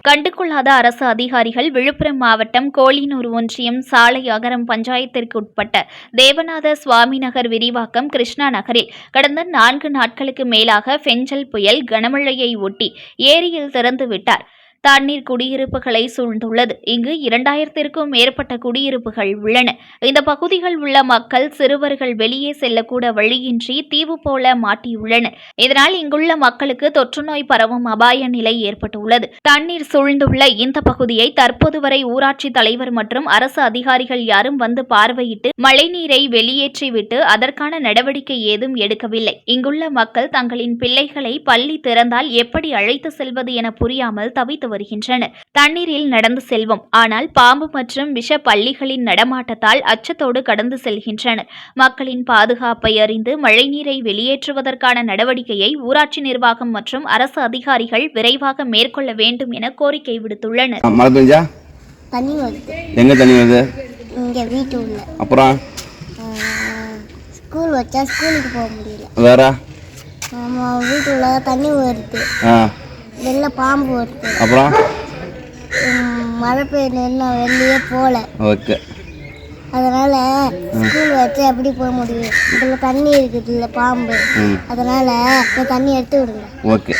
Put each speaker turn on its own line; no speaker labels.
கண்டுகொள்ளாத அரசு அதிகாரிகள் விழுப்புரம் மாவட்டம் கோலினூர் ஒன்றியம் சாலை அகரம் பஞ்சாயத்திற்குட்பட்ட தேவநாத சுவாமி நகர் விரிவாக்கம் கிருஷ்ணா நகரில் கடந்த 4 நாட்களுக்கு மேலாக பெஞ்சல் புயல் கனமழையை ஒட்டி ஏரியில் திறந்துவிட்டார். தண்ணீர் குடியிருப்புகளை சூழ்ந்துள்ளது. இங்கு 2000க்கும் மேற்பட்ட குடியிருப்புகள் உள்ளன. இந்த பகுதிகள் உள்ள மக்கள் சிறுவர்கள் வெளியே செல்லக்கூட வழியின்றி தீவு போல மாட்டியுள்ளனர். இதனால் இங்குள்ள மக்களுக்கு தொற்றுநோய் பரவும் அபாய நிலை ஏற்பட்டுள்ளது. தண்ணீர் சூழ்ந்துள்ள இந்த பகுதியை தற்போது வரை ஊராட்சி தலைவர் மற்றும் அரசு அதிகாரிகள் யாரும் வந்து பார்வையிட்டு மழைநீரை வெளியேற்றிவிட்டு அதற்கான நடவடிக்கை ஏதும் எடுக்கவில்லை. இங்குள்ள மக்கள் தங்களின் பிள்ளைகளை பள்ளி திறந்தால் எப்படி அழைத்து செல்வது என புரியாமல் தவித்து வருகின்றனர். தண்ணீரில் நடந்து செல்வோம், ஆனால் பாம்பு மற்றும் விஷ பல்லிகளின் நடமாட்டத்தால் அச்சத்தோடு கடந்து செல்கின்றனர். மக்களின் பாதுகாப்பை அறிந்து மழைநீரை வெளியேற்றுவதற்கான நடவடிக்கையை ஊராட்சி நிர்வாகம் மற்றும் அரசு அதிகாரிகள் விரைவாக மேற்கொள்ள வேண்டும் என கோரிக்கை விடுத்துள்ளனர்.
எங்க தண்ணி வருது?
இங்க வீட்டுல.
அப்புறம்
ஸ்கூல் வச்சா ஸ்கூலுக்கு போக முடியல.
வேற
வீட்டுல தண்ணி வருது. வெளில பாம்பு வருது.
அப்புறம்
மழை பெய்யுதுன்னா வெளியே போல.
ஓகே.
அதனால ஸ்கூல் வச்சு எப்படி போக முடியும்? இதுல தண்ணி இருக்குது, இல்ல பாம்பு. அதனால தண்ணி எடுத்து விடுங்க.
ஓகே.